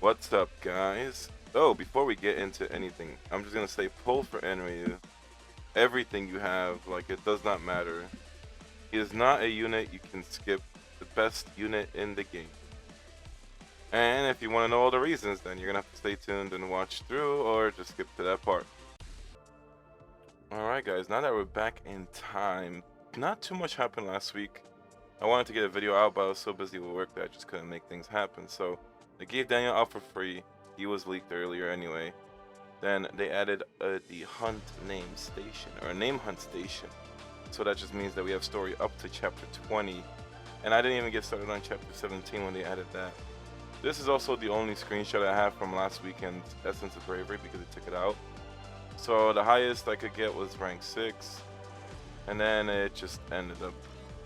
What's up, guys? Oh, before we get into anything, I'm just gonna say pull for Enryu. Everything you have, like, it does not matter. He is not a unit you can skip. The best unit in the game. And if you want to know all the reasons, then you're gonna have to stay tuned and watch through, or just skip to that part. Alright guys, now that we're back in time, not too much happened last week. I wanted to get a video out, but I was so busy with work that I just couldn't make things happen. So they gave Daniel out for free. He was leaked earlier anyway. Then they added the hunt name station, or a name hunt station. So that just means that we have story up to chapter 20. And I didn't even get started on chapter 17 when they added that. This is also the only screenshot I have from last weekend's Essence of Bravery because they took it out. So the highest I could get was rank 6. And then it just ended up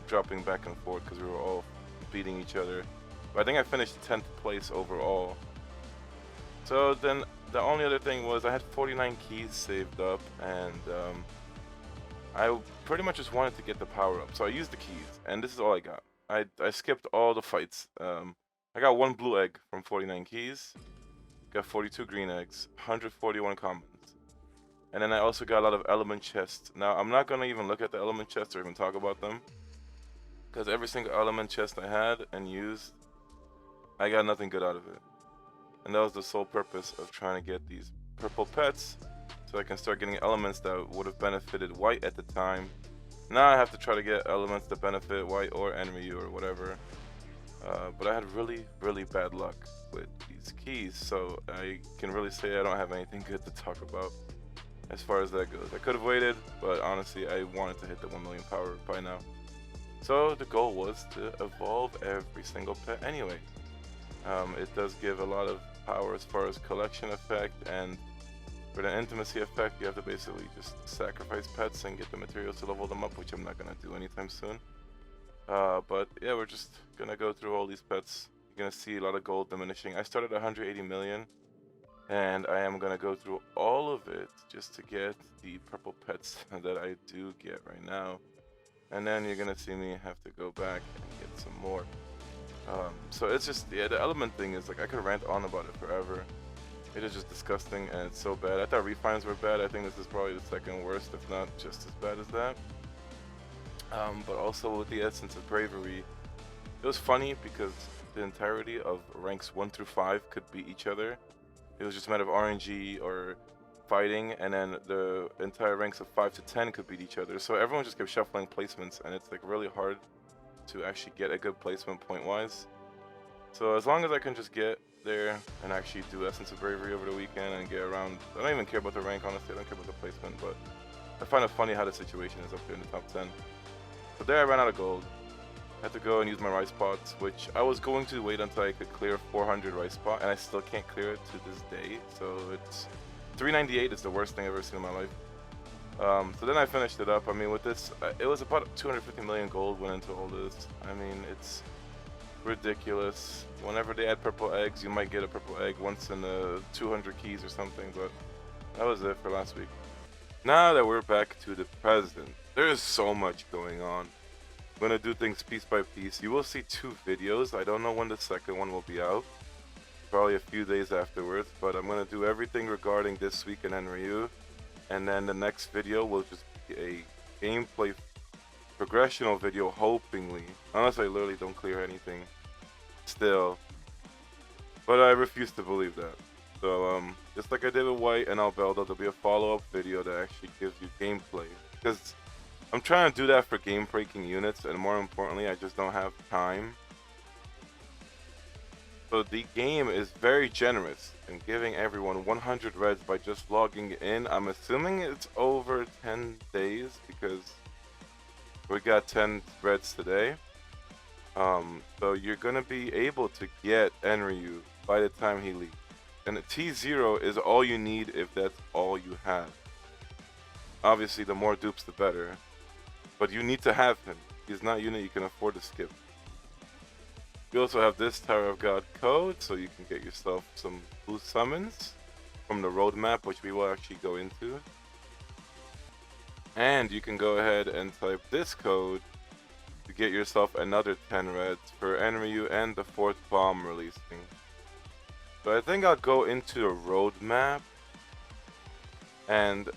dropping back and forth because we were all beating each other. But I think I finished 10th place overall. So then the only other thing was I had 49 keys saved up, and I pretty much just wanted to get the power up. So I used the keys, and this is all I got. I skipped all the fights. I got 1 blue egg from 49 keys, got 42 green eggs, 141 commons. And then I also got a lot of element chests. Now I'm not gonna even look at the element chests or even talk about them, because every single element chest I had and used, I got nothing good out of it. And that was the sole purpose of trying to get these purple pets, so I can start getting elements that would have benefited white at the time. Now I have to try to get elements that benefit white or Enryu or whatever. But I had really bad luck with these keys, so I can really say I don't have anything good to talk about as far as that goes. I could have waited, but honestly I wanted to hit the 1 million power by now. So the goal was to evolve every single pet anyway. It does give a lot of power as far as collection effect, and for the intimacy effect you have to basically just sacrifice pets and get the materials to level them up, which I'm not gonna do anytime soon. But yeah, we're just gonna go through all these pets. You're gonna see a lot of gold diminishing. I started 180 million, and I am gonna go through all of it just to get the purple pets that I do get right now. And then you're gonna see me have to go back and get some more. So it's just, yeah, the element thing is like, I could rant on about it forever. It is just disgusting and it's so bad. I thought refines were bad. I think this is probably the second worst, if not just as bad as that. But also with the Essence of Bravery, it was funny because the entirety of ranks 1 through 5 could beat each other. It was just a matter of RNG or fighting, and then the entire ranks of 5 to 10 could beat each other. So everyone just kept shuffling placements, and it's like really hard to actually get a good placement point wise. So as long as I can just get there and actually do Essence of Bravery over the weekend and get around, I don't even care about the rank, honestly. I don't care about the placement, but I find it funny how the situation is up there in the top 10. But there I ran out of gold. I had to go and use my rice pots, which I was going to wait until I could clear 400 rice pot, and I still can't clear it to this day. So it's 398 is the worst thing I've ever seen in my life. So then I finished it up. I mean, with this, it was about 250 million gold went into all this. I mean, it's ridiculous. Whenever they add purple eggs, you might get a purple egg once in 200 keys or something, but that was it for last week. Now that we're back to the present, there's so much going on. I'm gonna do things piece by piece. You will see 2 videos. I don't know when the second one will be out. Probably a few days afterwards, but I'm gonna do everything regarding this week in Enryu. And then the next video will just be a gameplay progressional video, hopingly. Unless I literally don't clear anything still. But I refuse to believe that. So just like I did with White and Albedo, there'll be a follow-up video that actually gives you gameplay. Because I'm trying to do that for game-breaking units, and more importantly, I just don't have time. So the game is very generous in giving everyone 100 reds by just logging in. I'm assuming it's over 10 days because we got 10 reds today. So you're gonna be able to get Enryu by the time he leaves. And the T0 is all you need if that's all you have. Obviously, the more dupes, the better. But you need to have him. He's not a unit you can afford to skip. You also have this Tower of God code, so you can get yourself some boost summons from the roadmap, which we will actually go into. And you can go ahead and type this code to get yourself another 10 reds for Enryu and the 4th bomb releasing. So I think I'll go into a roadmap, and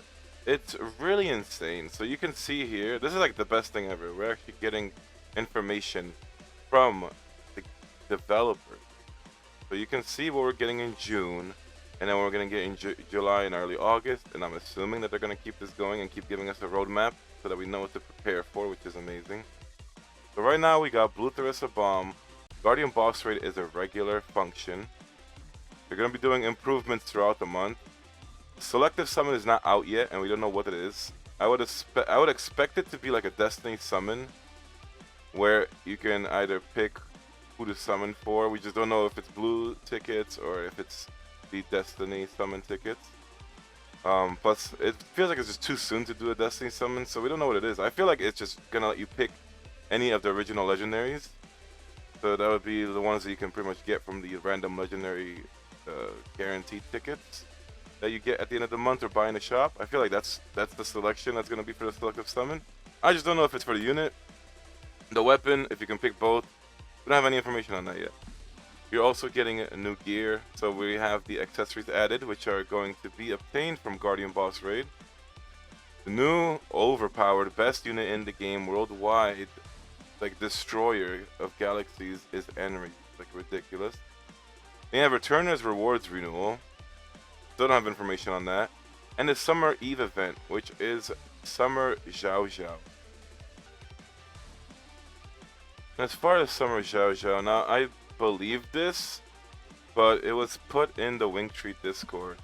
it's really insane. So you can see here, this is like the best thing ever. We're actually getting information from the developer. So you can see what we're getting in June, and then we're going to get in July and early August, and I'm assuming that they're going to keep this going and keep giving us a roadmap so that we know what to prepare for, which is amazing. So right now we got Blue Thryssa Bomb. Guardian Boss Raid is a regular function. They're going to be doing improvements throughout the month. Selective Summon is not out yet, and we don't know what it is. I would expect it to be like a Destiny Summon, where you can either pick who to summon for. We just don't know if it's blue tickets or if it's the Destiny Summon tickets. Plus, it feels like it's just too soon to do a Destiny Summon, so we don't know what it is. I feel like it's just gonna let you pick any of the original legendaries. So that would be the ones that you can pretty much get from the random legendary guaranteed tickets that you get at the end of the month or buy in the shop. I feel like that's the selection that's gonna be for the Selective Summon. I just don't know if it's for the unit, the weapon, if you can pick both. We don't have any information on that yet. You're also getting a new gear, so we have the accessories added, which are going to be obtained from Guardian Boss Raid. The new overpowered best unit in the game worldwide, like destroyer of galaxies, is Enryu. Like ridiculous. They have Returner's Rewards renewal. Still don't have information on that. And the Summer Eve event, which is Summer Xiaxia. As far as Summer Xiaxia, now I believe this, but it was put in the Wingtree Discord.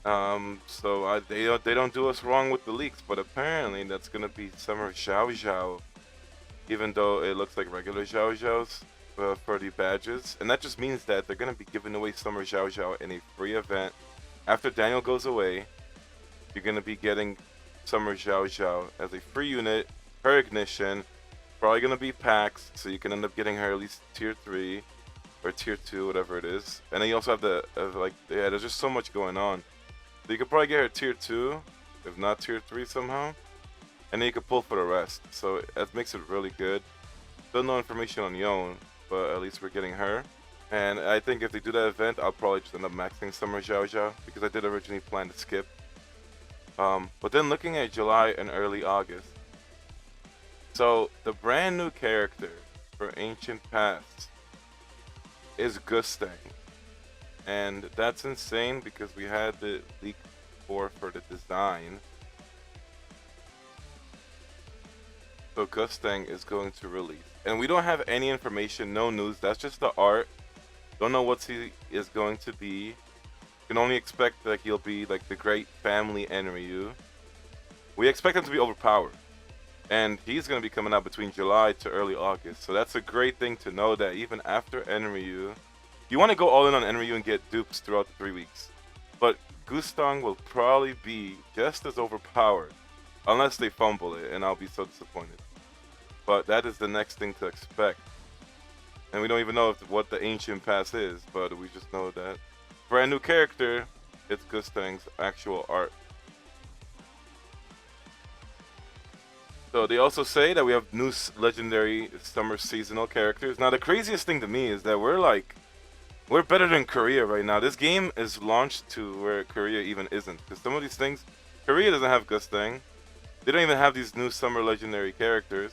So they don't do us wrong with the leaks, but apparently that's gonna be Summer Xiaxia, even though it looks like regular Xiaoxiaos for the badges, and that just means that they're gonna be giving away Summer Xiaxia in a free event. After Daniel goes away, you're gonna be getting Summer Xiaxia as a free unit, her Ignition. Probably gonna be packs, so you can end up getting her at least tier 3 or tier 2, whatever it is. And then you also have the there's just so much going on. So you could probably get her tier 2, if not tier 3 somehow, and then you could pull for the rest. So that makes it really good. Still no information on Yeon, but at least we're getting her. And I think if they do that event, I'll probably just end up maxing Summer Xiaxia, because I did originally plan to skip. But then looking at July and early August. So the brand new character for Ancient Past is Gustang. And that's insane because we had the leak for the design. So Gustang is going to release. And we don't have any information, no news, that's just the art. Don't know what he is going to be. Can only expect that he'll be like the great family Enryu. We expect him to be overpowered. And he's going to be coming out between July to early August. So that's a great thing to know, that even after Enryu, you want to go all in on Enryu and get dupes throughout the 3 weeks. But Gustang will probably be just as overpowered, unless they fumble it, and I'll be so disappointed. But that is the next thing to expect. And we don't even know what the Ancient Pass is, but we just know that brand new character, it's Gustang's actual art. So they also say that we have new legendary summer seasonal characters. Now the craziest thing to me is that we're better than Korea right now. This game is launched to where Korea even isn't. Because some of these things, Korea doesn't have Gustang. They don't even have these new summer legendary characters.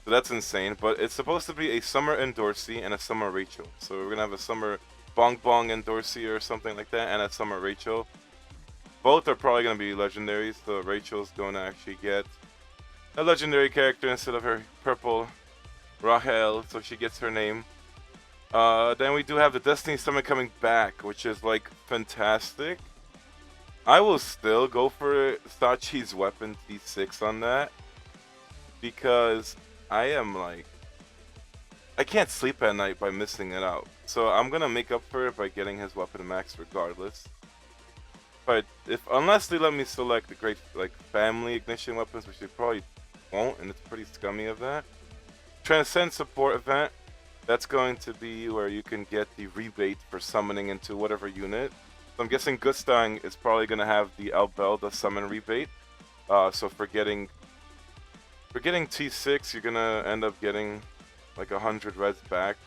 So that's insane. But it's supposed to be a summer Endorsey and a summer Rachel. So we're going to have a summer Bong Bong Endorsey or something like that, and a summer Rachel. Both are probably going to be legendaries. So Rachel's going to actually get a legendary character instead of her purple Rahel, so she gets her name. Then we do have the Destiny Summon coming back, which is like fantastic. I will still go for Sachi's weapon T6 on that, because I can't sleep at night by missing it out. So I'm gonna make up for it by getting his weapon max regardless. But unless they let me select the great family Ignition weapons, which they probably won't, and it's pretty scummy of that. Transcend support event, that's going to be where you can get the rebate for summoning into whatever unit. So I'm guessing Gustang is probably going to have the Albelda summon rebate. So for getting T6, you're going to end up getting like 100 reds back.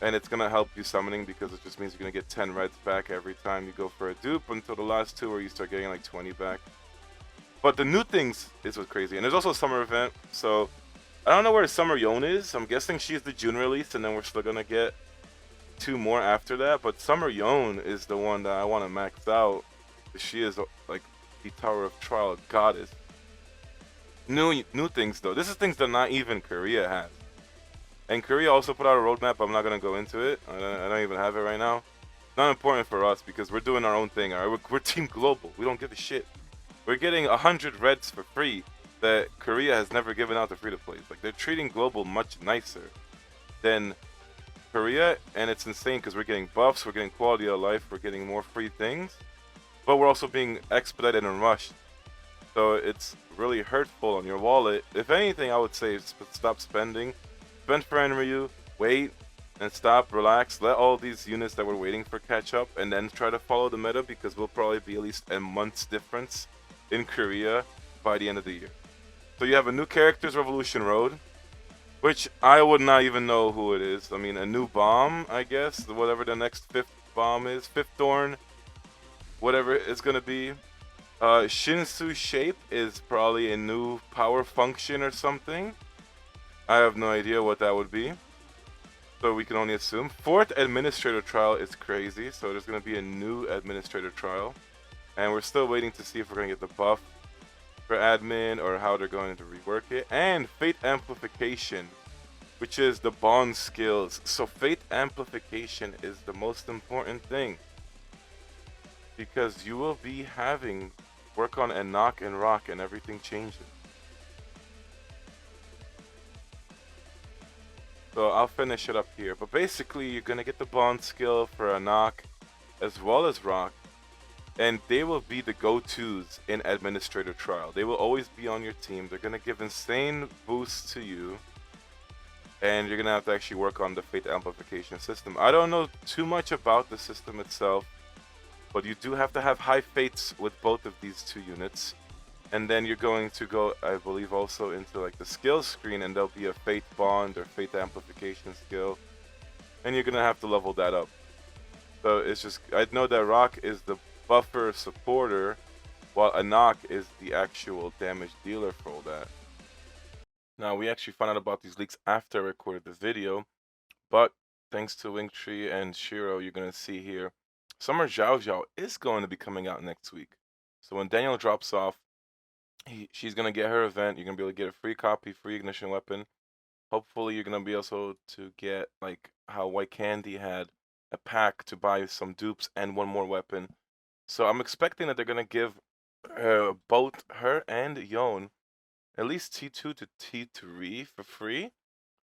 and it's gonna help you summoning because it just means you're gonna get 10 reds back every time you go for a dupe until the last two where you start getting like 20 back. But the new things is what's crazy, and there's also a summer event, so I don't know where Summer Yeon is. I'm guessing she's the June release, and then we're still gonna get 2 more after that. But Summer Yeon is the one that I want to max out. She is like the Tower of Trial goddess. New things though. This is things that not even Korea has. And Korea also put out a roadmap. I'm not gonna go into it. I don't even have it right now. It's not important for us because we're doing our own thing. All right? We're Team Global. We don't give a shit. We're getting 100 reds for free that Korea has never given out to free-to-plays. Like, they're treating Global much nicer than Korea, and it's insane because we're getting buffs, we're getting quality of life, we're getting more free things, but we're also being expedited and rushed. So it's really hurtful on your wallet. If anything, I would say stop spending. Spend for Enryu, wait, and stop, relax, let all these units that we're waiting for catch up, and then try to follow the meta because we'll probably be at least a month's difference in Korea by the end of the year. So you have a new characters Revolution Road, which I would not even know who it is. I mean, a new bomb, I guess, whatever the next 5th bomb is, 5th Thorn, whatever it's gonna be. Shinsu Shape is probably a new power function or something. I have no idea what that would be, so we can only assume. 4th Administrator Trial is crazy, so there's gonna be a new Administrator Trial, and we're still waiting to see if we're gonna get the buff for admin or how they're going to rework it. And Fate Amplification, which is the bond skills. So Fate Amplification is the most important thing because you will be having work on and knock and rock and everything changes. So I'll finish it up here, but basically you're gonna get the bond skill for a knock as well as rock, and they will be the go-tos in Administrator Trial. They will always be on your team. They're gonna give insane boosts to you, and you're gonna have to actually work on the Fate Amplification system. I don't know too much about the system itself, but you do have to have high fates with both of these two units. And then you're going to go, I believe, also into like the skill screen, and there'll be a Fate Bond or Fate Amplification skill, and you're gonna have to level that up. So it's just, I know that Rock is the buffer supporter, while Anak is the actual damage dealer for all that. Now, we actually found out about these leaks after I recorded the video, but thanks to Wingtree and Shiro, you're gonna see here, Summer Xiaxia is going to be coming out next week. So when Daniel drops off, she's gonna get her event. You're gonna be able to get a free copy, free ignition weapon. Hopefully, you're gonna be able to get like how White Candy had a pack to buy some dupes and one more weapon. So I'm expecting that they're gonna give both her and Yeon at least T2 to T3 for free,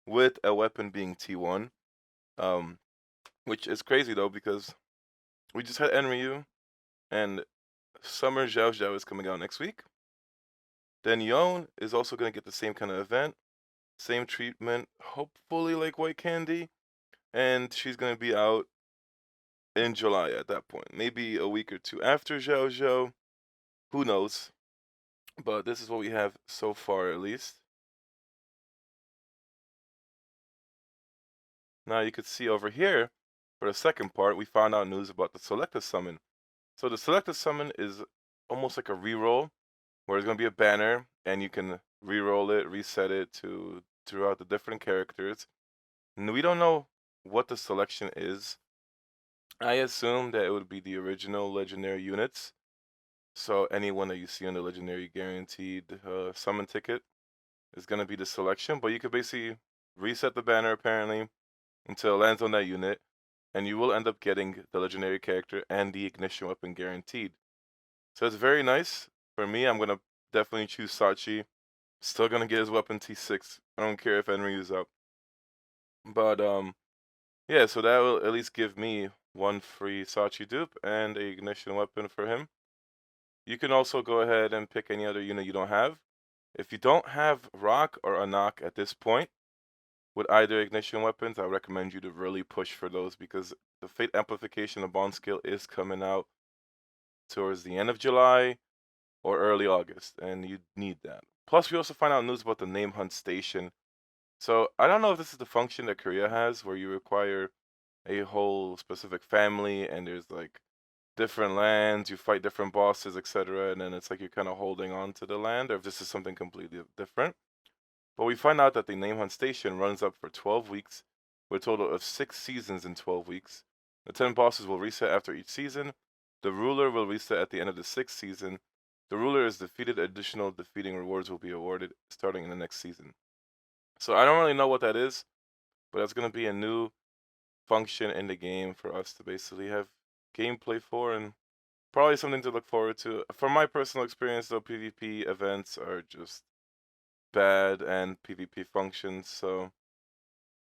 with a weapon being T1. Which is crazy though because we just had Enryu, and Summer Xiaxia is coming out next week. Then Yeon is also going to get the same kind of event, same treatment, hopefully like White Candy, and she's going to be out in July at that point. Maybe a week or two after Xiaxia, who knows. But this is what we have so far at least. Now you could see over here, for the second part, we found out news about the Selective Summon. So the Selective Summon is almost like a reroll, where there's going to be a banner, and you can re-roll it, reset it throughout the different characters. And we don't know what the selection is. I assume that it would be the original legendary units. So anyone that you see on the legendary guaranteed summon ticket is going to be the selection. But you could basically reset the banner, apparently, until it lands on that unit, and you will end up getting the legendary character and the ignition weapon guaranteed. So it's very nice. For me, I'm going to definitely choose Sachi. Still going to get his weapon T6. I don't care if Enryu's up. But, yeah, so that will at least give me one free Sachi dupe and a ignition weapon for him. You can also go ahead and pick any other unit you don't have. If you don't have Rock or Anak at this point, with either ignition weapons, I recommend you to really push for those because the Fate Amplification of Bond skill is coming out towards the end of July or early August, and you need that. Plus, we also find out news about the Name Hunt Station, So I don't know if this is the function that Korea has where you require a whole specific family and there's like different lands, you fight different bosses, etc. And then it's like you're kind of holding on to the land, or if this is something completely different. But we find out that the Name Hunt Station runs up for 12 weeks, with a total of 6 seasons in 12 weeks. The 10 bosses will reset after each season. The ruler will reset at the end of the 6th season. The ruler is defeated, additional defeating rewards will be awarded starting in the next season. So I don't really know what that is, but that's going to be a new function in the game for us to basically have gameplay for, and probably something to look forward to. From my personal experience, though, PvP events are just bad and PvP functions, so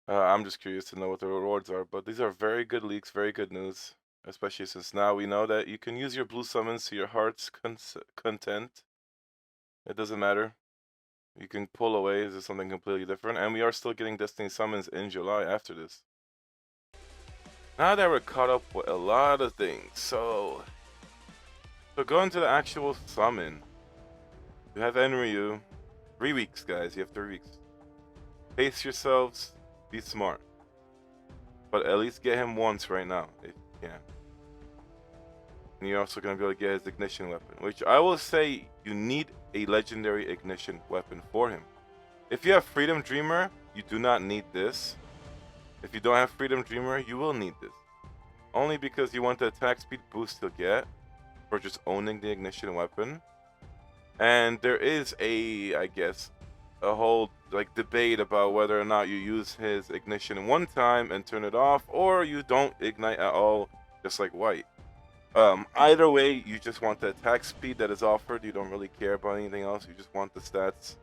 I'm just curious to know what the rewards are. But these are very good leaks, very good news, especially since now we know that you can use your blue summons to your heart's content. It doesn't matter. You can pull away. This is something completely different, and we are still getting Destiny summons in July after this. Now that we're caught up with a lot of things, so going to the actual summon. You have Enryu. 3 weeks, guys. You have 3 weeks. Pace yourselves. Be smart. But at least get him once right now, if you can. And you're also going to be able to get his Ignition weapon, which I will say you need a legendary Ignition weapon for him. If you have Freedom Dreamer, you do not need this. If you don't have Freedom Dreamer, you will need this. Only because you want the attack speed boost he'll get for just owning the Ignition weapon. And there is I guess, a whole like debate about whether or not you use his Ignition one time and turn it off, or you don't ignite at all, just like White. Either way, you just want the attack speed that is offered. You don't really care about anything else. You just want the stats.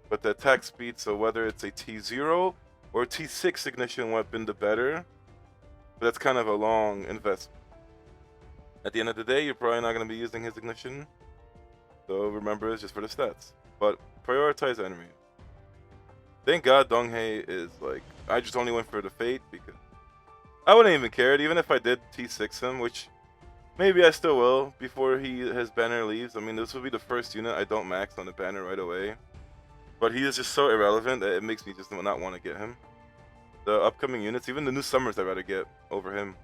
But the attack speed, so whether it's a T0 or T6 Ignition weapon, the better. But that's kind of a long investment. At the end of the day, you're probably not going to be using his Ignition. So remember, it's just for the stats. But prioritize Enryu. Thank God Donghae is like, I just only went for the Fate because I wouldn't even care even if I did T6 him, which maybe I still will before his banner leaves. I mean, this will be the first unit I don't max on the banner right away. But he is just so irrelevant that it makes me just not want to get him. The upcoming units, even the new summers, I'd rather get over him.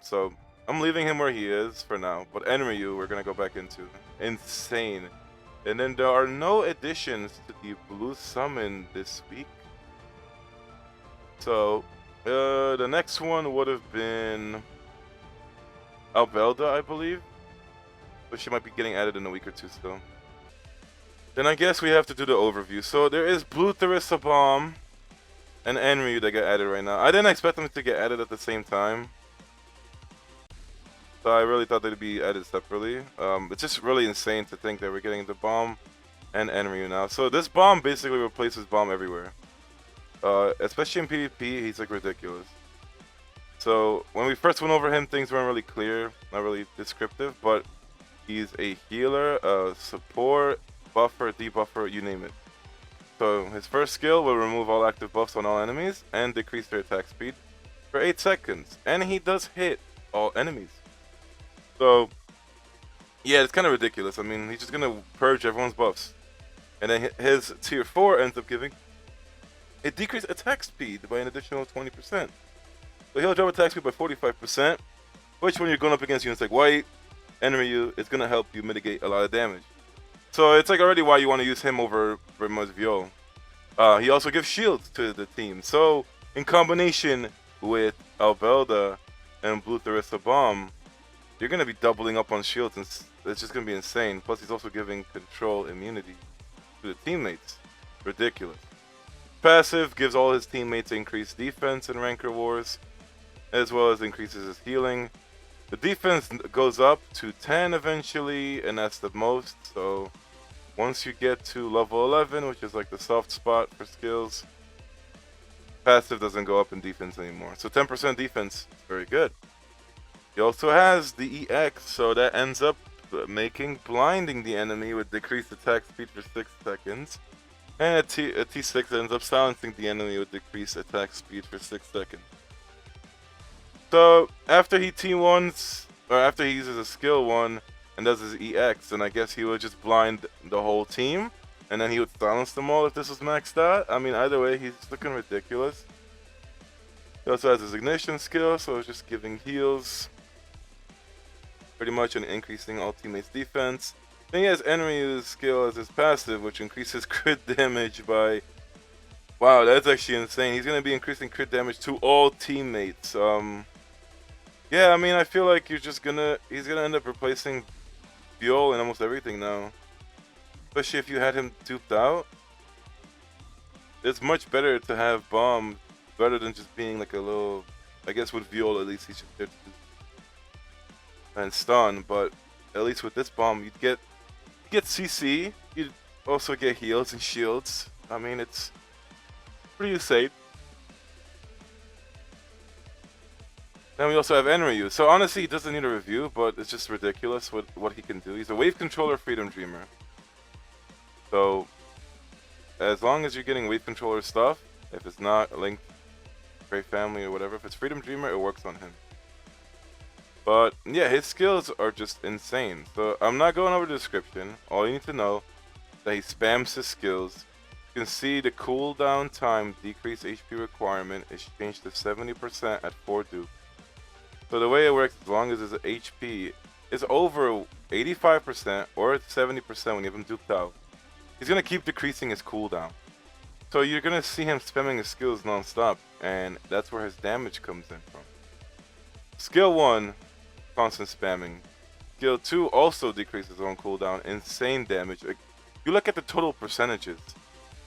So I'm leaving him where he is for now. But Enryu, we're gonna go back into insane. And then there are no additions to the blue summon this week. So the next one would have been Albelda, I believe. But she might be getting added in a week or two still. Then I guess we have to do the overview. So there is blue Thryssa Bomb and Enryu that got added right now. I didn't expect them to get added at the same time. So I really thought they'd be added separately. It's just really insane to think that we're getting the bomb and Enryu now. So this bomb basically replaces bomb everywhere. Especially in PvP, he's like ridiculous. So when we first went over him, things weren't really clear, not really descriptive, but he's a healer, support, buffer, debuffer, you name it. So his first skill will remove all active buffs on all enemies and decrease their attack speed for 8 seconds. And he does hit all enemies. So, yeah, it's kind of ridiculous. I mean, he's just going to purge everyone's buffs. And then his tier 4 ends up giving a decreased attack speed by an additional 20%. So he'll drop attack speed by 45%, which when you're going up against units like White, Enryu, it's going to help you mitigate a lot of damage. So it's like already why you want to use him over Vyo. He also gives shields to the team. So in combination with Albelda and blue Thryssa Bomb, you're going to be doubling up on shields, and it's just going to be insane. Plus, he's also giving control immunity to the teammates. Ridiculous. Passive gives all his teammates increased defense in Ranker Wars, as well as increases his healing. The defense goes up to 10 eventually, and that's the most. So once you get to level 11, which is like the soft spot for skills, passive doesn't go up in defense anymore. So 10% defense is very good. He also has the EX, so that ends up blinding the enemy with decreased attack speed for 6 seconds. And a T6 ends up silencing the enemy with decreased attack speed for 6 seconds. So after he T1s, or after he uses a skill 1 and does his EX, then I guess he will just blind the whole team. and then he would silence them all if this was maxed out. I mean, either way, he's looking ridiculous. He also has his Ignition skill, so it's just giving heals. Pretty much an increasing all teammates' defense. Then he has Enryu's skill as his passive, which increases crit damage by... Wow, that's actually insane. He's going to be increasing crit damage to all teammates. Yeah, I mean, I feel like he's gonna end up replacing Viol in almost everything now. Especially if you had him duped out. It's much better to have Bomb rather than just being like a little... I guess with Viol at least he should get and stun, but at least with this Bomb you'd get CC, you'd also get heals and shields. I mean, it's pretty safe. Then we also have Enryu. So honestly, he doesn't need a review, but it's just ridiculous what he can do. He's a Wave Controller Freedom Dreamer. So as long as you're getting Wave Controller stuff, if it's not linked to Great Family or whatever, if it's Freedom Dreamer, it works on him. But yeah, his skills are just insane. So I'm not going over the description. All you need to know is that he spams his skills. You can see the cooldown time decrease HP requirement is changed to 70% at 4 dupe. So the way it works, as long as his HP is over 85% or 70% when you have him duped out, he's going to keep decreasing his cooldown. So you're going to see him spamming his skills non-stop, and that's where his damage comes in from. Skill 1, constant spamming. Skill 2 also decreases his own cooldown, insane damage. You look at the total percentages,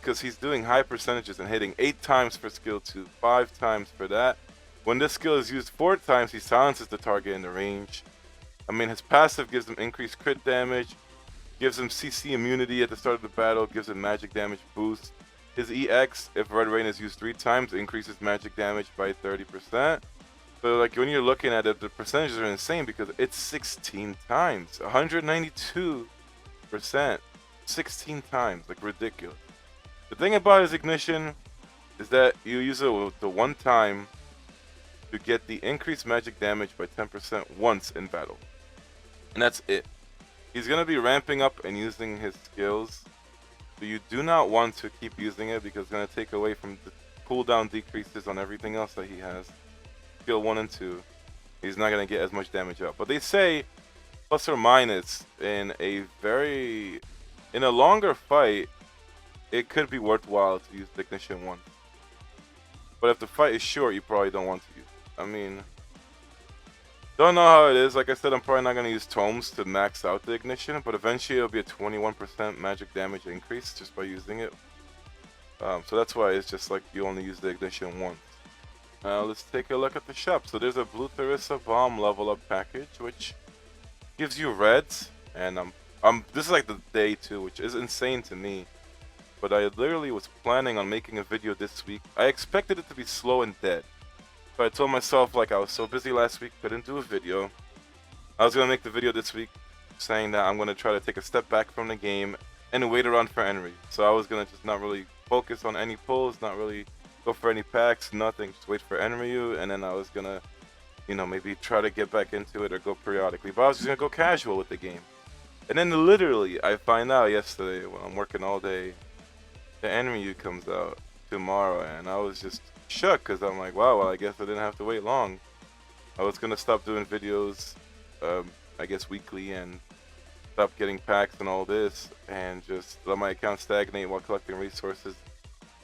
because he's doing high percentages and hitting 8 times for skill 2, 5 times for that. When this skill is used 4 times, he silences the target in the range. I mean, his passive gives him increased crit damage, gives him CC immunity at the start of the battle, gives him magic damage boost. His EX, if Red Rain is used 3 times, increases magic damage by 30%. So like when you're looking at it, the percentages are insane because it's 16 times, 192%, 16 times, like ridiculous. The thing about his Ignition is that you use it the one time to get the increased magic damage by 10% once in battle. And that's it. He's going to be ramping up and using his skills. So you do not want to keep using it because it's going to take away from the cooldown decreases on everything else that he has. Skill 1 and 2. He's not going to get as much damage out. But they say, plus or minus, in a longer fight, it could be worthwhile to use the Ignition 1. But if the fight is short, you probably don't want to use it. I mean, don't know how it is. Like I said, I'm probably not going to use Tomes to max out the Ignition, but eventually it'll be a 21% magic damage increase just by using it. So that's why it's just like you only use the Ignition once. Let's take a look at the shop. So there's a blue Thryssa bomb level up package, which gives you reds, and this is like the day 2, which is insane to me. But I literally was planning on making a video this week. I expected it to be slow and dead. But I told myself, like, I was so busy last week, couldn't do a video. I was going to make the video this week saying that I'm going to try to take a step back from the game and wait around for Enryu. So I was going to just not really focus on any pulls, not really go for any packs, nothing. Just wait for Enryu, and then I was going to, you know, maybe try to get back into it or go periodically. But I was just going to go casual with the game. And then literally, I find out yesterday when I'm working all day, the Enryu comes out tomorrow, and I was just shook because I'm like, wow, well, I guess I didn't have to wait long. I was gonna stop doing videos, I guess weekly, and stop getting packs and all this, and just let my account stagnate while collecting resources,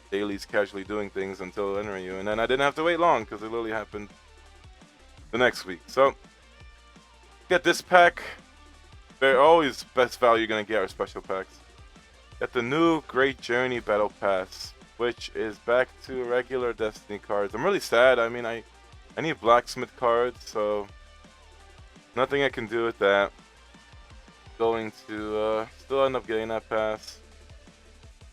dailies, casually doing things until Enryu, and then I didn't have to wait long because it literally happened the next week. So get this pack. They're always best value you're gonna get are special packs. Get the new Great Journey Battle Pass, which is back to regular Destiny cards. I'm really sad. I mean, I need Blacksmith cards, so nothing I can do with that. Going to still end up getting that pass.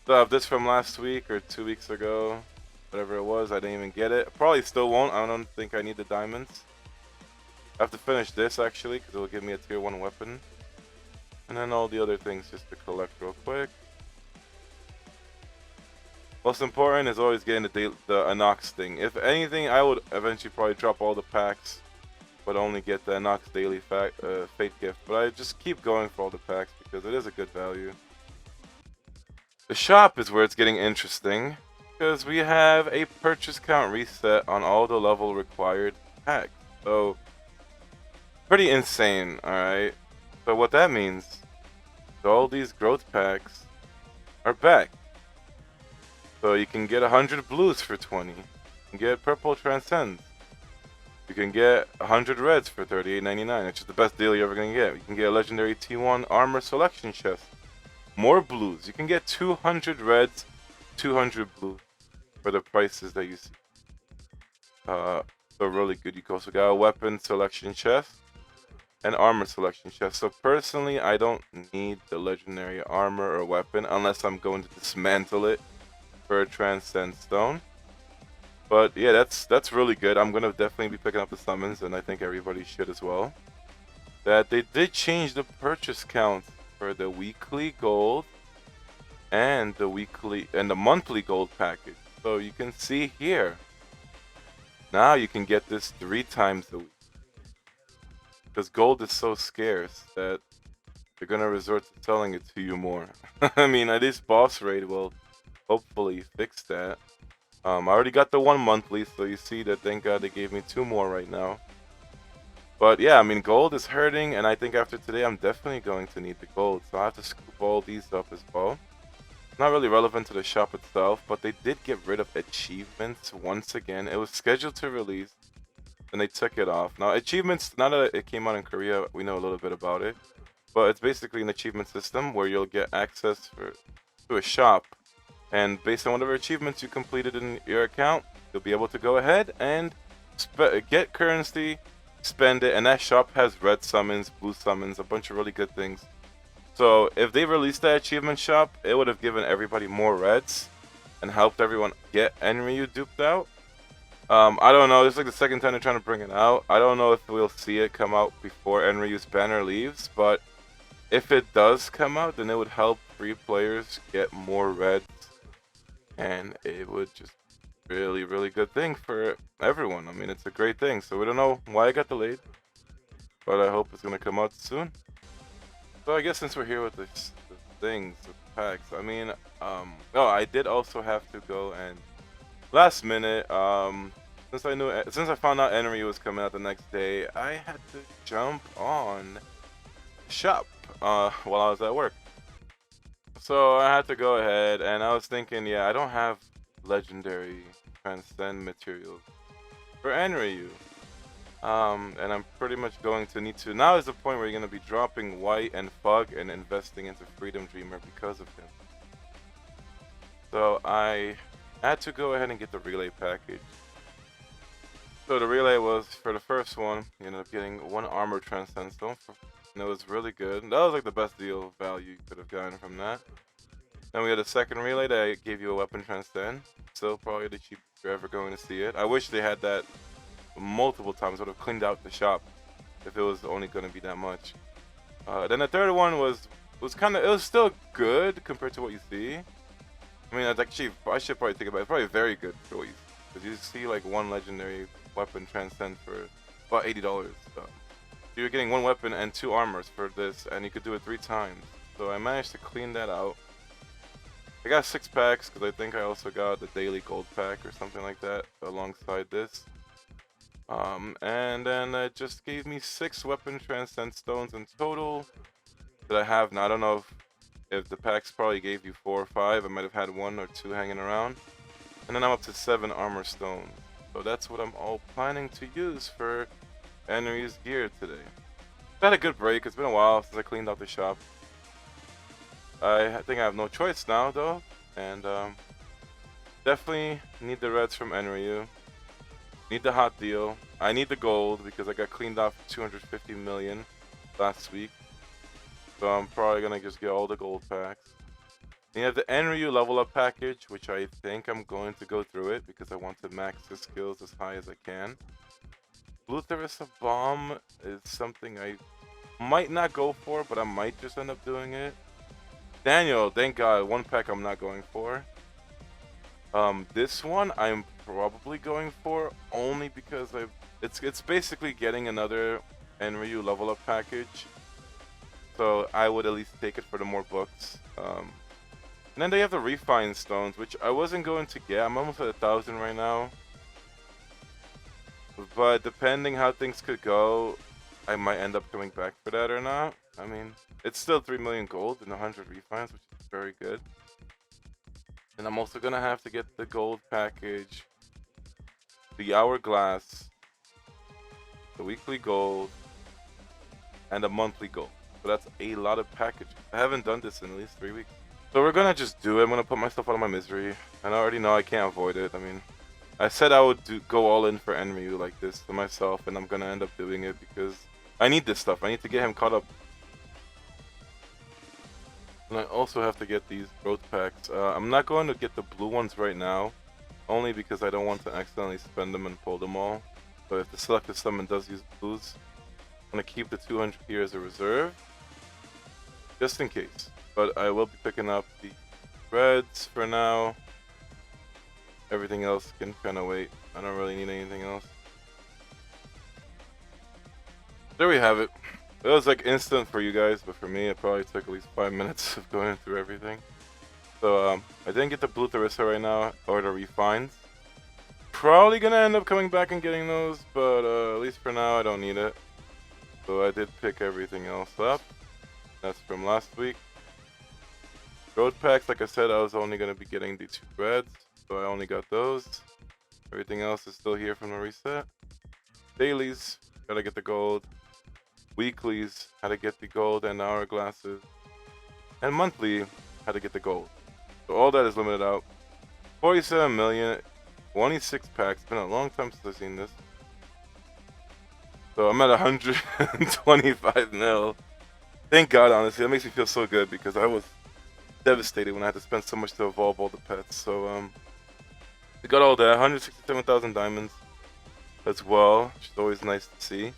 Still have this from last week or 2 weeks ago, whatever it was. I didn't even get it. Probably still won't. I don't think I need the diamonds. I have to finish this actually because it will give me a tier 1 weapon, and then all the other things just to collect real quick. Most important is always getting the Anox thing. If anything, I would eventually probably drop all the packs, but only get the Anox daily fate gift. But I just keep going for all the packs because it is a good value. The shop is where it's getting interesting, because we have a purchase count reset on all the level required packs. So, pretty insane, alright? So what that means is all these growth packs are back. So you can get 100 blues for 20. You can get purple Transcends. You can get 100 reds for $38.99, which is the best deal you're ever going to get. You can get a legendary T1 armor selection chest. More blues. You can get 200 reds, 200 blues for the prices that you see. So really good. You also got a weapon selection chest and armor selection chest. So personally, I don't need the legendary armor or weapon unless I'm going to dismantle it for a Transcend stone. But yeah, that's really good. I'm gonna definitely be picking up the summons, and I think everybody should as well. That they did change the purchase count for the weekly gold and the monthly gold package. So you can see here. Now you can get this 3 times a week. Because gold is so scarce that they're gonna resort to selling it to you more. I mean, at least boss raid will hopefully fix that. I already got the 1 monthly, so you see that thank God they gave me 2 more right now. But yeah, I mean, gold is hurting, and I think after today I'm definitely going to need the gold. So I have to scoop all these up as well. Not really relevant to the shop itself, but they did get rid of achievements once again. It was scheduled to release, and they took it off. Now, achievements, now that it came out in Korea, we know a little bit about it. But it's basically an achievement system where you'll get access to a shop. And based on whatever achievements you completed in your account, you'll be able to go ahead and get currency, spend it, and that shop has red summons, blue summons, a bunch of really good things. So if they released that achievement shop, it would have given everybody more reds and helped everyone get Enryu duped out. I don't know, this is like the second time they're trying to bring it out. I don't know if we'll see it come out before Enryu's banner leaves, but if it does come out, then it would help free players get more reds. And it would just really good thing for everyone. I mean, it's a great thing. So we don't know why it got delayed, but I hope it's gonna come out soon. So I guess since we're here with the things, the packs, I mean, oh, I did also have to go and last minute, since I found out Enryu was coming out the next day, I had to jump on shop while I was at work. So I had to go ahead, and I was thinking, yeah, I don't have legendary Transcend materials for Enryu. And I'm pretty much going to need to. Now is the point where you're going to be dropping White and Fug and investing into Freedom Dreamer because of him. So I had to go ahead and get the relay package. So the relay was, for the first one, you ended up getting 1 armor Transcend stone, and it was really good. That was like the best deal value you could have gotten from that. Then we had a second relay that gave you a weapon Transcend. Still probably the cheapest you're ever going to see it. I wish they had that multiple times. Would have cleaned out the shop if it was only going to be that much. Then the third one was it was still good compared to what you see. I mean, I should probably think about it. It's probably very good for what you see. Because you see like 1 legendary weapon Transcend for about $80. So you're getting 1 weapon and 2 armors for this, and you could do it 3 times. So I managed to clean that out. I got 6 packs because I think I also got the daily gold pack or something like that alongside this. And then it just gave me 6 weapon Transcend stones in total that I have now. I don't know if the packs probably gave you 4 or 5. I might have had 1 or 2 hanging around. And then I'm up to 7 armor stones. So that's what I'm all planning to use for Enryu's gear today. I had a good break. It's been a while since I cleaned out the shop. I think I have no choice now though, and definitely need the reds from Enryu. Need the hot deal. I need the gold because I got cleaned out for 250 million last week. So I'm probably gonna just get all the gold packs. And you have the Enryu level up package, which I think I'm going to go through it because I want to max the skills as high as I can. Blue Thryssa bomb is something I might not go for, but I might just end up doing it. Daniel, thank God, 1 pack I'm not going for. This one I'm probably going for only because it's basically getting another Enryu level up package. So I would at least take it for the more books. And then they have the refined stones, which I wasn't going to get. I'm almost at 1,000 right now. But depending how things could go, I might end up coming back for that or not. I mean, it's still 3 million gold and 100 refines, which is very good. And I'm also gonna have to get the gold package, the hourglass, the weekly gold, and the monthly gold. So that's a lot of packages. I haven't done this in at least 3 weeks. So we're gonna just do it. I'm gonna put myself out of my misery. And I already know I can't avoid it. I mean, I said I would go all in for Enryu like this to myself, and I'm gonna end up doing it because I need this stuff. I need to get him caught up. And I also have to get these growth packs. I'm not going to get the blue ones right now, only because I don't want to accidentally spend them and pull them all. So if the selective summon does use blues, I'm gonna keep the 200 here as a reserve, just in case. But I will be picking up the reds for now. Everything else can kind of wait. I don't really need anything else. There we have it. It was like instant for you guys, but for me it probably took at least 5 minutes of going through everything. So I didn't get the blue Thryssa right now, or the refines. Probably gonna end up coming back and getting those, but at least for now I don't need it. So I did pick everything else up. That's from last week. Road packs, like I said, I was only gonna be getting the 2 reds, so I only got those. Everything else is still here from the reset. Dailies, gotta get the gold. Weeklies, had to get the gold and the hourglasses. And monthly, had to get the gold. So all that is limited out. 47 million, 26 packs. Been a long time since I've seen this. So I'm at 125 mil. Thank God, honestly. That makes me feel so good because I was devastated when I had to spend so much to evolve all the pets. So we got all that. 167,000 diamonds as well, which is always nice to see.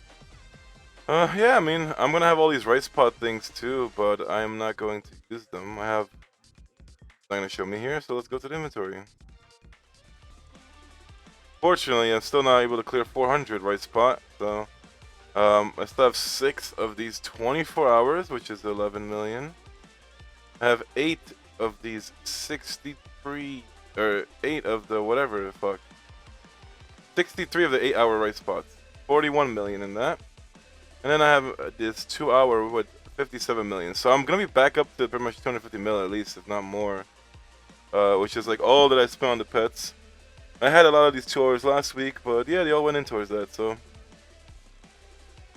Yeah, I mean, I'm gonna have all these rice pot things too, but I'm not going to use them. I have, it's not gonna show me here, so let's go to the inventory. Fortunately, I'm still not able to clear 400 rice pot, so I still have 6 of these 24 hours, which is 11 million. I have 8 of these 63, or 8 of the whatever the fuck. 63 of the 8-hour rice pots. 41 million in that. And then I have this 2-hour with 57 million. So I'm gonna be back up to pretty much 250 mil at least, if not more. Which is like all that I spent on the pets. I had a lot of these 2 hours last week, but yeah, they all went in towards that, so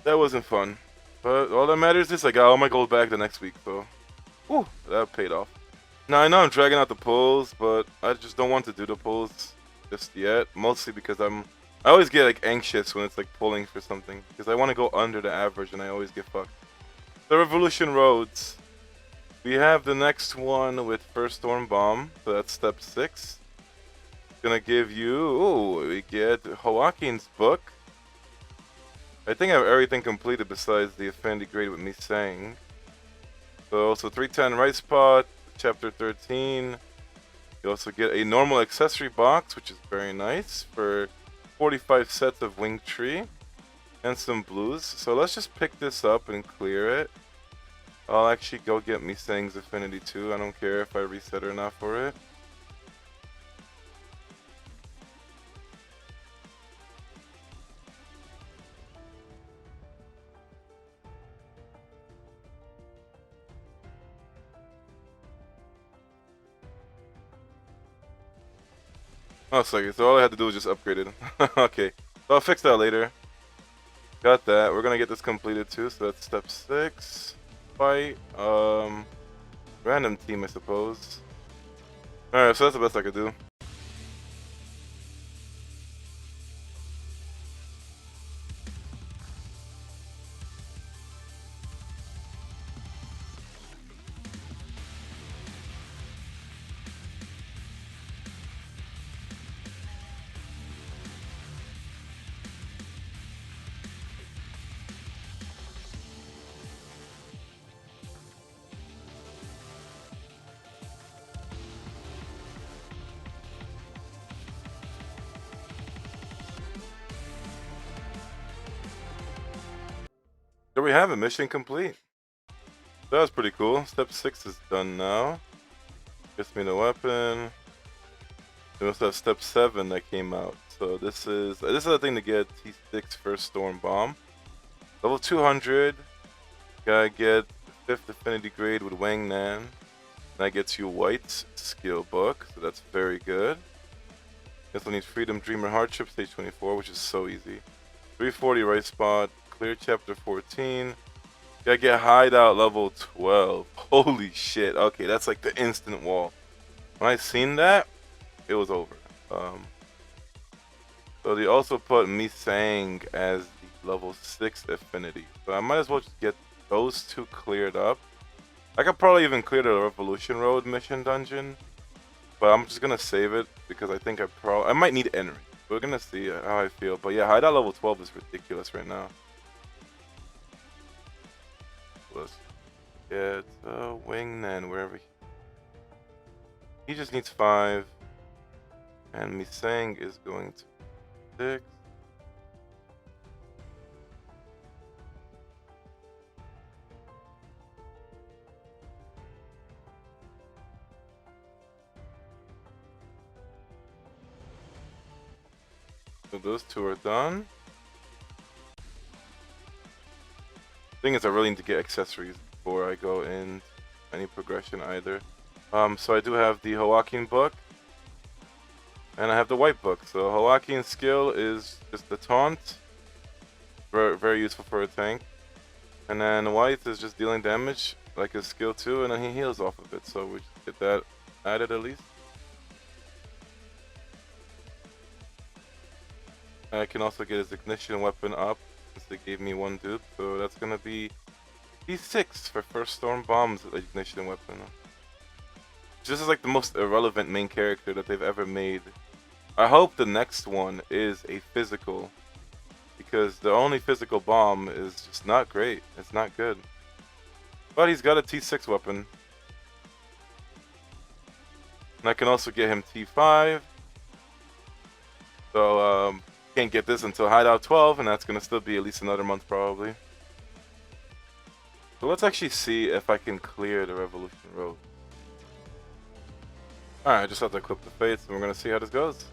that wasn't fun. But all that matters is I got all my gold back the next week, so whew, that paid off. Now I know I'm dragging out the pulls, but I just don't want to do the pulls just yet. Mostly because I always get like anxious when it's like pulling for something because I want to go under the average and I always get fucked. The Revolution Roads. We have the next one with first Thorn Bam, so that's step 6. Gonna give you, ooh, we get Joaquin's book. I think I have everything completed besides the Affinity Grade with me saying. So also 310 Rice Pot, chapter 13. You also get a normal accessory box, which is very nice, for 45 sets of Wing Tree and some blues. So let's just pick this up and clear it. I'll actually go get me Sang's Affinity too. I don't care if I reset or not for it. Oh, sorry. So all I had to do was just upgrade it. Okay. So I'll fix that later. Got that. We're gonna get this completed too. So that's step 6. Fight. Random team, I suppose. Alright, so that's the best I could do. There we have it, mission complete. That was pretty cool. Step 6 is done now. Gets me the weapon. We also have step 7 that came out. So this is the thing to get T6 first Thorn Bam. Level 200. Gotta get 5th affinity grade with Wang Nan. That gets you White's skill book, so that's very good. You also need Freedom, Dreamer, Hardship, stage 24, which is so easy. 340 right spot, clear chapter 14. Gotta get Hideout level 12. Holy shit, okay, that's like the instant wall. When I seen that, it was over. So they also put Misang as the level 6 affinity. So I might as well just get those two cleared up. I could probably even clear the Revolution Road mission dungeon, but I'm just gonna save it because I think I might need Enryu. We're gonna see how I feel. But yeah, Hideout level 12 is ridiculous right now. Let's get Wingnan wherever he just needs 5, and Misang is going to 6. So those two are done. Thing is, I really need to get accessories before I go in any progression either. So I do have the Joaquin book, and I have the white book. So Joaquin's skill is just the taunt, very, very useful for a tank. And then white is just dealing damage, like his skill too, and then he heals off of it. So we just get that added at least. I can also get his Ignition weapon up, since they gave me 1 dupe. So that's gonna be T6 for first Thorn Bam's Ignition weapon. This is like the most irrelevant main character that they've ever made. I hope the next one is a physical, because the only physical bomb is just not great. It's not good. But he's got a T6 weapon. And I can also get him T5. So, can't get this until Hideout 12, and that's gonna still be at least another month probably. So let's actually see if I can clear the Revolution Road. Alright, I just have to equip the Fates, and we're gonna see how this goes.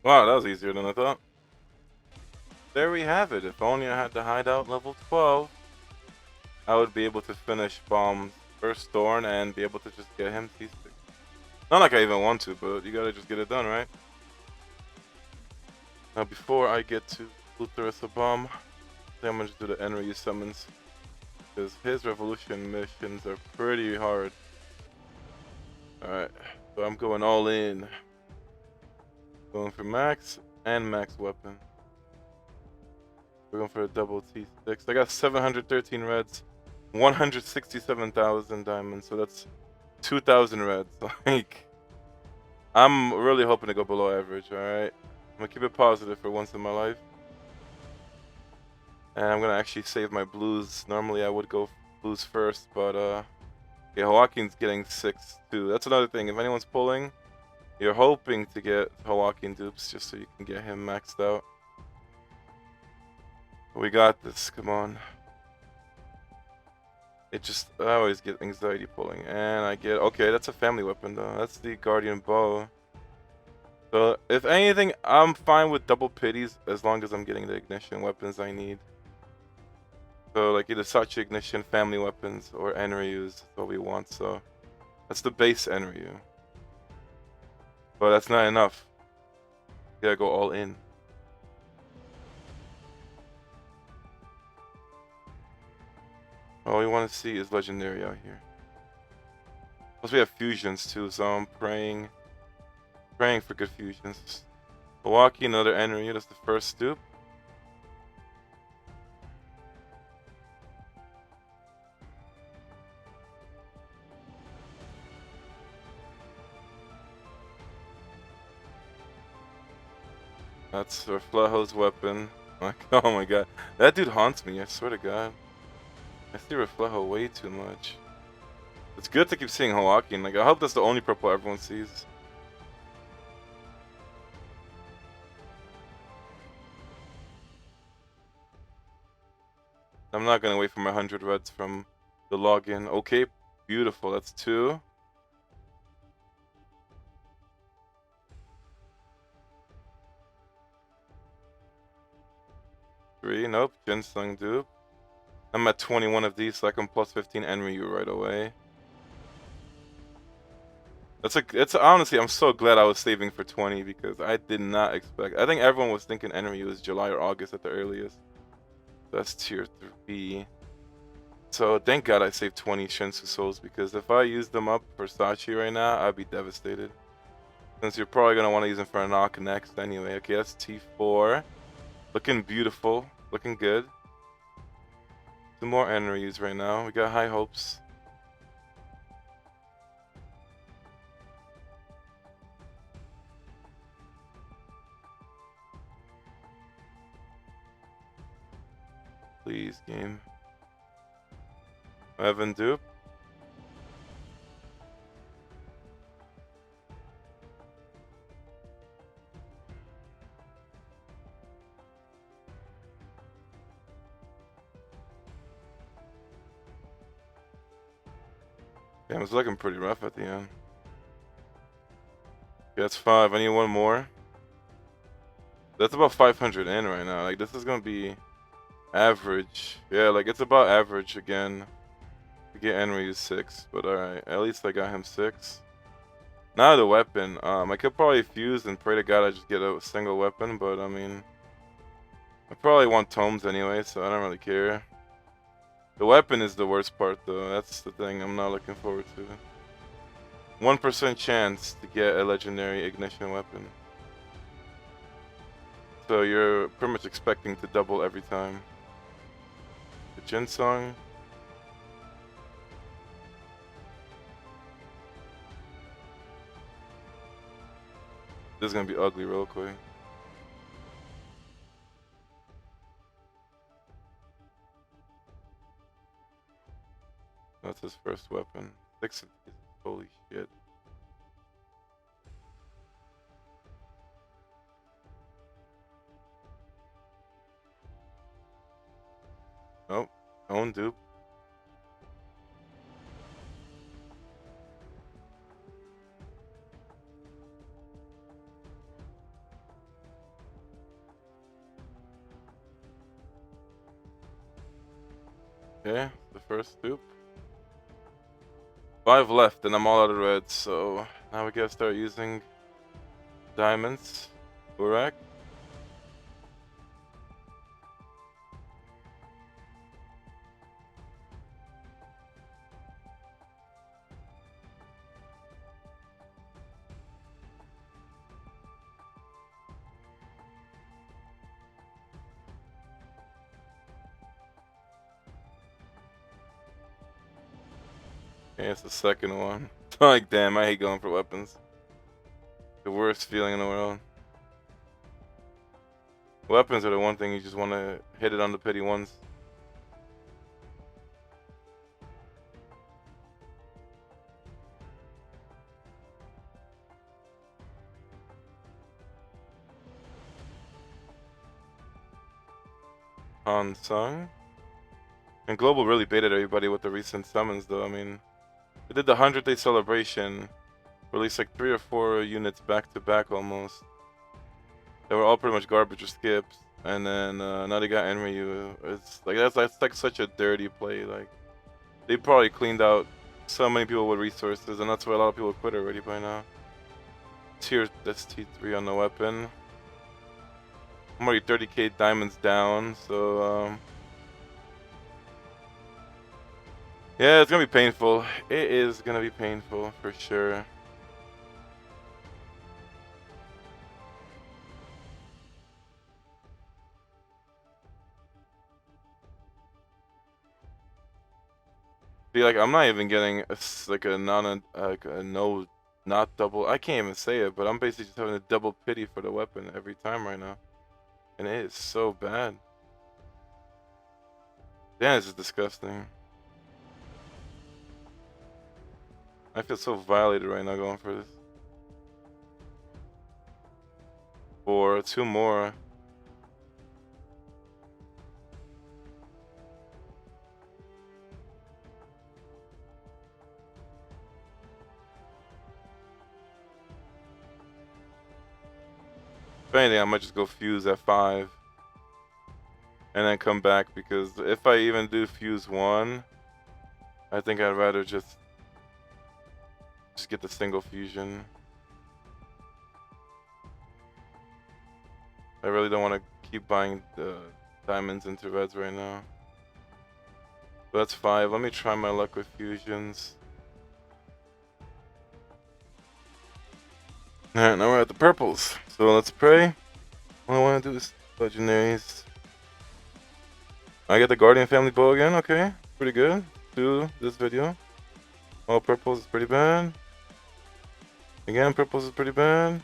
Wow, that was easier than I thought. There we have it. If only I had the Hideout level 12, I would be able to finish Bomb's first Thorn and be able to just get him T6. Not like I even want to, but you gotta just get it done, right? Now before I get to Thryssa Bomb, I'm gonna just do the Enryu summons, because his Revolution missions are pretty hard. Alright, so I'm going all in. Going for max and max weapon. We're going for a double T6. I got 713 reds, 167,000 diamonds, so that's 2,000 reds. Like, I'm really hoping to go below average, alright? I'm gonna keep it positive for once in my life. And I'm gonna actually save my blues. Normally I would go blues first, but yeah, Joaquin's getting 6 too. That's another thing. If anyone's pulling, you're hoping to get Joaquin dupes just so you can get him maxed out. We got this, come on. I always get anxiety pulling. And I get, okay, that's a family weapon though. That's the Guardian Bow. So, if anything, I'm fine with double pities as long as I'm getting the Ignition weapons I need. So, like either such Ignition, family weapons, or Enryu's is what we want, so. That's the base Enryu. But that's not enough. You gotta go all in. All we want to see is legendary out here. Plus we have fusions too, so I'm praying for good fusions. Milwaukee, another Enryu, that's the first dupe. That's Reflejo's weapon. Like, oh my god. That dude haunts me, I swear to god. I see Reflejo way too much. It's good to keep seeing Hawakian. Like, I hope that's the only purple everyone sees. I'm not gonna wait for my 100 reds from the login. Okay, beautiful. That's 2. Three, nope. Ginseng dupe. I'm at 21 of these, so I can plus 15 Enryu right away. It's honestly, I'm so glad I was saving for 20 because I did not expect. I think everyone was thinking Enryu was July or August at the earliest. That's tier 3. So thank God I saved 20 Shinsu souls because if I used them up for Sachi right now, I'd be devastated. Since you're probably gonna want to use them for a knock next anyway. Okay, that's T4. Looking beautiful, looking good. Some more Enryus right now. We got high hopes. Please, game. Evan dupe. Damn, it's looking pretty rough at the end. Yeah, that's 5. I need one more. That's about 500 in right now. Like, this is gonna be average. Yeah, like, it's about average again. To get Enryu 6, but alright. At least I got him 6. Now the weapon. I could probably fuse and pray to God I just get a single weapon, but I mean, I probably want tomes anyway, so I don't really care. The weapon is the worst part, though. That's the thing I'm not looking forward to. 1% chance to get a legendary Ignition weapon. So you're pretty much expecting to double every time. The Ginseng. This is gonna be ugly real quick. That's his first weapon. 6 of these. Holy shit. Nope. Own dupe. Okay, the first dupe. 5 left and I'm all out of red, so now we gotta start using diamonds. Correct? Okay, it's the second one. Like, damn, I hate going for weapons. The worst feeling in the world. Weapons are the one thing you just want to hit it on the pity ones. Han Sung. And Global really baited everybody with the recent summons, though. I mean, they did the 100-day celebration, released like 3 or 4 units back to back almost. They were all pretty much garbage or skips, and then now they got Enryu. It's like that's like such a dirty play. Like, they probably cleaned out so many people with resources, and that's why a lot of people quit already by now. That's T3 on the weapon. I'm already 30k diamonds down, so yeah, it's gonna be painful. It is gonna be painful for sure. See, like, I'm not even getting like a no, not double. I can't even say it, but I'm basically just having a double pity for the weapon every time right now. And it is so bad. Damn, this is disgusting. I feel so violated right now going for this. For 2 more. If anything, I might just go fuse at 5. And then come back, because if I even do fuse 1, I think I'd rather just get the single fusion. I really don't want to keep buying the diamonds into reds right now. But that's 5. Let me try my luck with fusions. Alright, now we're at the purples. So let's pray. All I want to do is legendaries. I get the Guardian family bow again. Okay, pretty good. Do this video. All purples is pretty bad. Again, purples is pretty bad.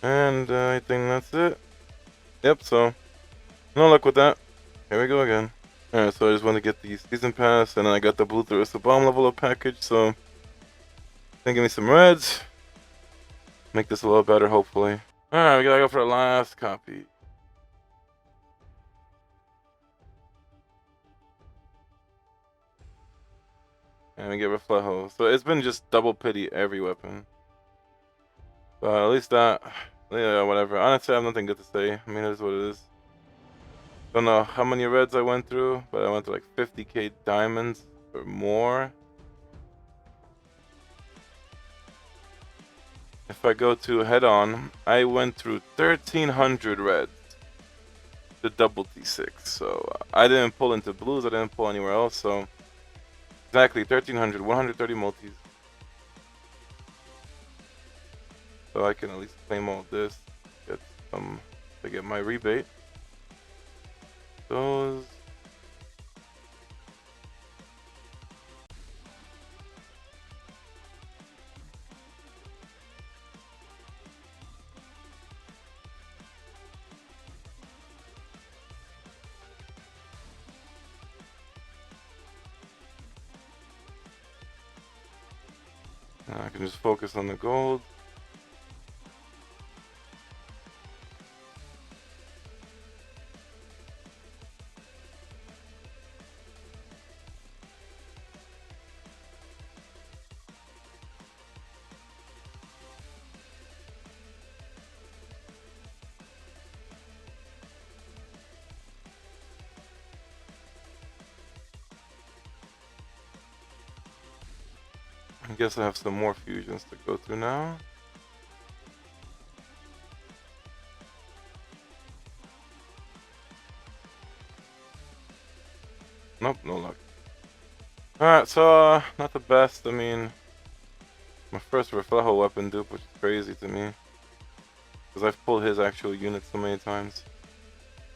And I think that's it. Yep, so no luck with that. Here we go again. Alright, so I just want to get the season pass, and then I got the blue Thryssa bomb level up package, so then give me some reds. Make this a little better, hopefully. Alright, we gotta go for the last copy. And we get Reflejo. So it's been just double pity every weapon. But at least that, yeah, whatever. Honestly, I have nothing good to say. I mean, it is what it is. Don't know how many reds I went through, but I went through like 50k diamonds or more. If I go to head on, I went through 1300 reds. The double T6. So I didn't pull into blues, I didn't pull anywhere else. So exactly 1300, 130 multis. So I can at least claim all this, get some to get my rebate. Those. I can just focus on the gold. I guess I have some more fusions to go through now. Nope, no luck. Alright, so not the best. I mean, my first Reflejo weapon dupe, which is crazy to me, because I've pulled his actual unit so many times.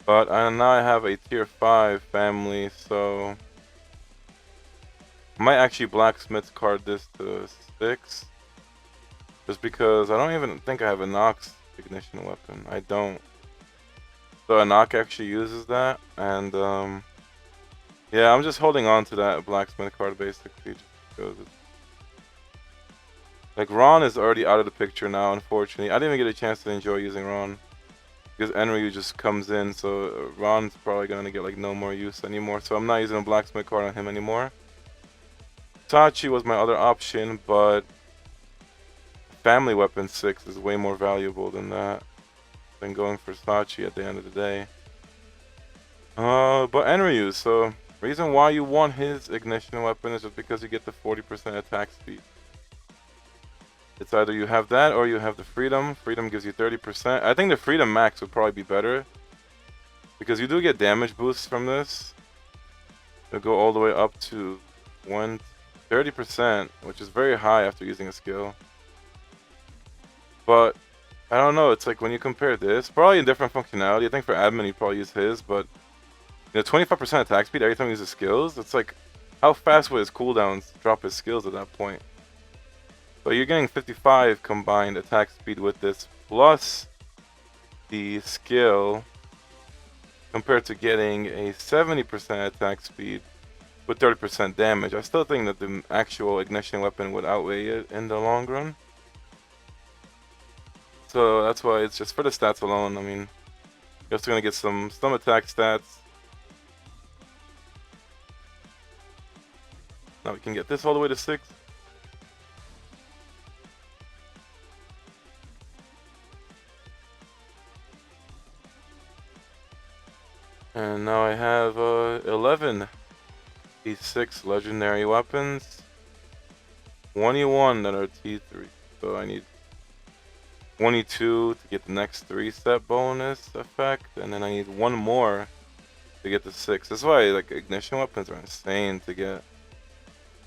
But now I have a tier 5 family, so I might actually blacksmith card this to 6, just because I don't even think I have a Nox ignition weapon. I don't. So a Nox actually uses that, and yeah, I'm just holding on to that blacksmith card basically, just because it's like Ron is already out of the picture now. Unfortunately, I didn't even get a chance to enjoy using Ron because Enryu just comes in, so Ron's probably gonna get like no more use anymore. So I'm not using a blacksmith card on him anymore. Sachi was my other option, but family weapon 6 is way more valuable than that, than going for Sachi at the end of the day. But Enryu, so reason why you want his ignition weapon is just because you get the 40% attack speed. It's either you have that or you have the freedom. Freedom gives you 30%. I think the freedom max would probably be better, because you do get damage boosts from this. It'll go all the way up to 30%, which is very high after using a skill. But I don't know, it's like when you compare this, probably in different functionality. I think for admin you probably use his, but you know, 25% attack speed every time he uses skills. It's like, how fast would his cooldowns drop his skills at that point? So you're getting 55 combined attack speed with this, plus the skill compared to getting a 70% attack speed with 30% damage. I still think that the actual Ignition weapon would outweigh it in the long run. So that's why it's just for the stats alone. I mean, you're also gonna get some attack stats. Now we can get this all the way to 6. And now I have 11 T6 legendary weapons. 21 that are T3. So I need 22 to get the next 3-step bonus effect, and then I need one more to get the 6. That's why like Ignition weapons are insane to get.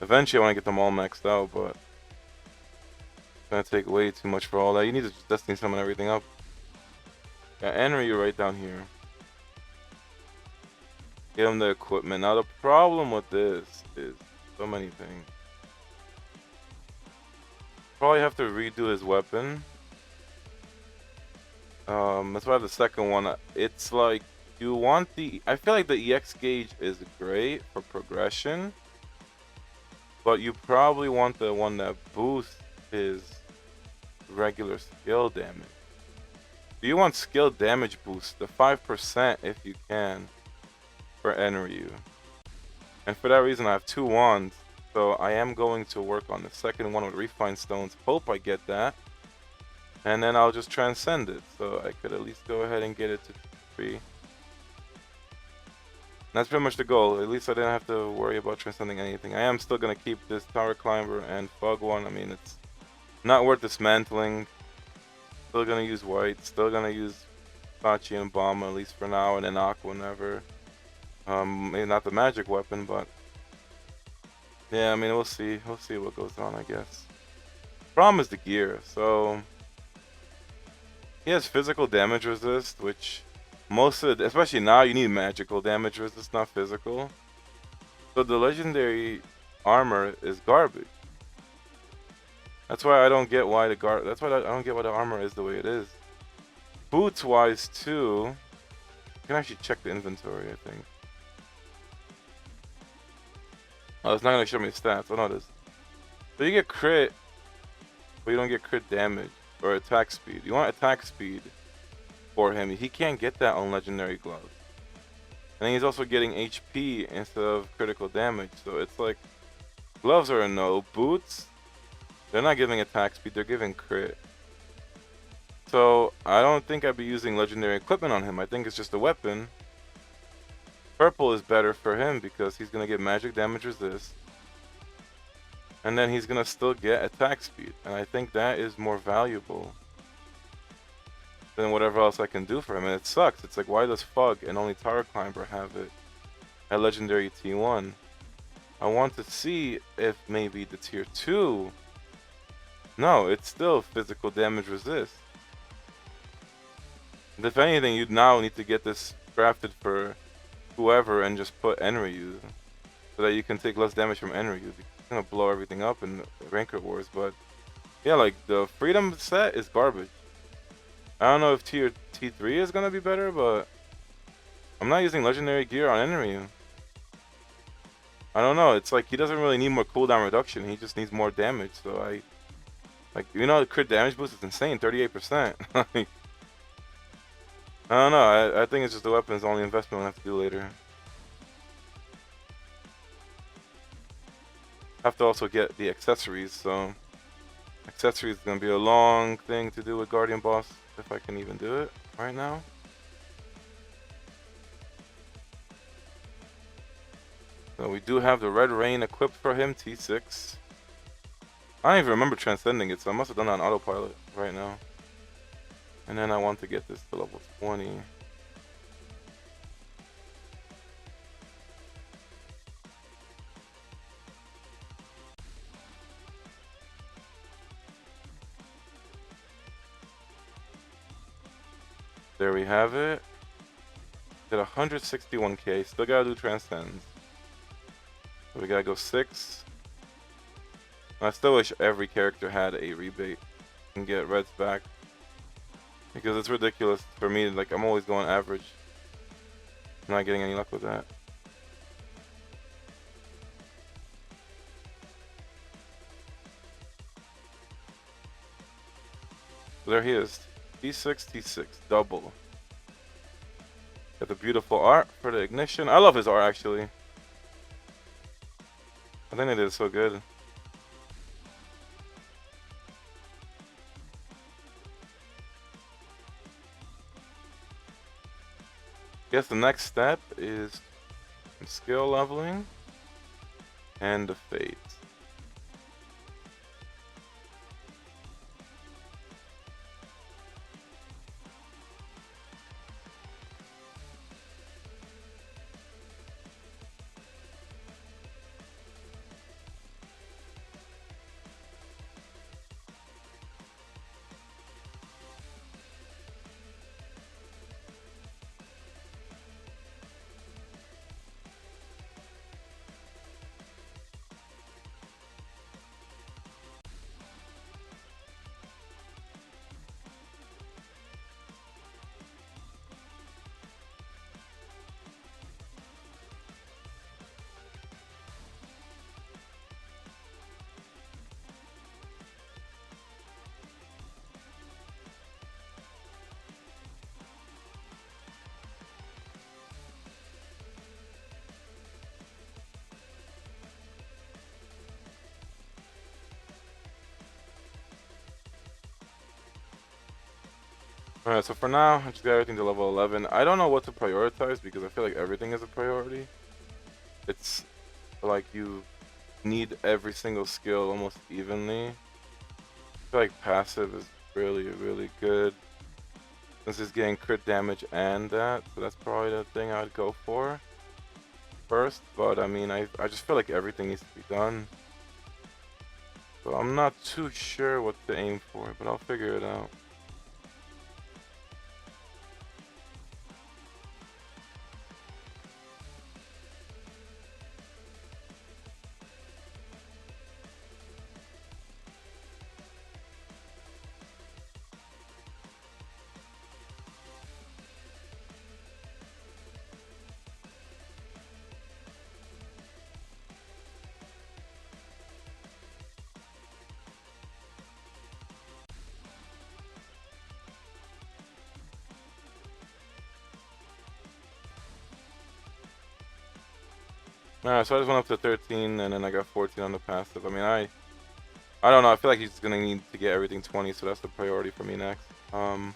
Eventually I want to get them all maxed out, but it's gonna take way too much for all that. You need to just Destiny summon everything up. Got Enryu right down here. Get him the equipment. Now the problem with this is so many things. Probably have to redo his weapon. That's why the second one, it's like you want the, I feel like the EX gauge is great for progression, but you probably want the one that boosts his regular skill damage. Do you want skill damage boost, the 5% if you can, for Enryu? And for that reason I have 2 wands, so I am going to work on the second one with Refined Stones. Hope I get that. And then I'll just transcend it, so I could at least go ahead and get it to 3. That's pretty much the goal. At least I didn't have to worry about transcending anything. I am still going to keep this Tower Climber and Fog one. I mean, it's not worth dismantling. Still going to use white. Still going to use Xiaxia and Bomb, at least for now, and then Aqua whenever. Maybe not the magic weapon, but yeah, I mean, we'll see. We'll see what goes on, I guess. Problem is the gear. So he has physical damage resist, which most of, especially now, you need magical damage resist, not physical. So the legendary armor is garbage. That's why I don't get why the that's why I don't get why the armor is the way it is. Boots wise too, you can actually check the inventory, I think. Oh, it's not gonna show me stats. Oh no, it is. So you get crit, but you don't get crit damage or attack speed. You want attack speed for him. He can't get that on legendary gloves. And then he's also getting HP instead of critical damage. So it's like gloves are a no. Boots, they're not giving attack speed, they're giving crit. So I don't think I'd be using legendary equipment on him. I think it's just a weapon. Purple is better for him because he's gonna get magic damage resist. And then he's gonna still get attack speed. And I think that is more valuable than whatever else I can do for him. And it sucks. It's like, why does Fog and only Tower Climber have it at legendary T1? I want to see if maybe the tier 2. No, it's still physical damage resist. And if anything, you'd now need to get this crafted for whoever and just put Enryu so that you can take less damage from Enryu. It's gonna blow everything up in Ranker Wars, but yeah, like the Freedom set is garbage. I don't know if tier T3 is gonna be better, but I'm not using legendary gear on Enryu. I don't know, it's like he doesn't really need more cooldown reduction, he just needs more damage. So you know, the crit damage boost is insane, 38%. I don't know, I think it's just the weapon's only investment we'll have to do later. Have to also get the accessories, so accessories is gonna be a long thing to do with Guardian Boss, if I can even do it right now. So we do have the Red Rain equipped for him, T6. I don't even remember transcending it, so I must have done that on autopilot right now. And then I want to get this to level 20. There we have it. Did 161k. Still gotta do transcends. So we gotta go 6. I still wish every character had a rebate and get reds back. Because it's ridiculous for me. Like, I'm always going average. I'm not getting any luck with that. So there he is. T6, T6, double. Got the beautiful art for the Ignition. I love his art, actually. I think they did so good. Guess the next step is skill leveling and the fates. Alright, so for now, I just got everything to level 11. I don't know what to prioritize because I feel like everything is a priority. It's like you need every single skill almost evenly. I feel like passive is really, really good. Since it's getting crit damage and that, so that's probably the thing I'd go for first. But I mean, I just feel like everything needs to be done. So I'm not too sure what to aim for, but I'll figure it out. Alright, so I just went up to 13 and then I got 14 on the passive. I mean, I don't know. I feel like he's gonna need to get everything 20, so that's the priority for me next. And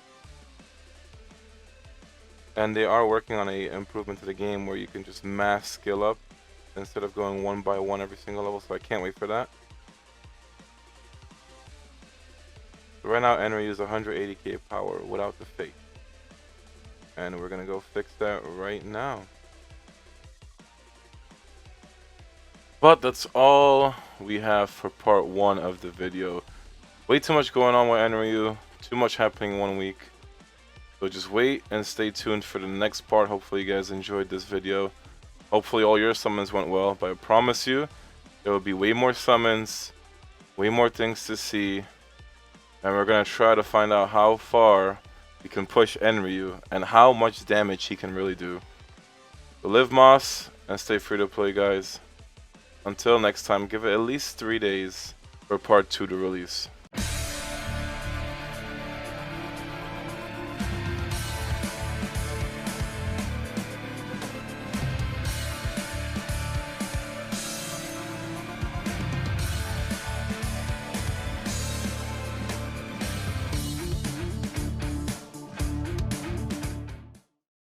they are working on a improvement to the game where you can just mass skill up instead of going one by one every single level, so I can't wait for that. So right now, Enryu is 180k power without the fate. And we're gonna go fix that right now. But that's all we have for part 1 of the video. Way too much going on with Enryu, too much happening in 1 week. So just wait and stay tuned for the next part. Hopefully you guys enjoyed this video. Hopefully all your summons went well, but I promise you, there will be way more summons, way more things to see, and we're gonna try to find out how far we can push Enryu and how much damage he can really do. So live Moss and stay free to play, guys. Until next time, give it at least 3 days for part 2 to release.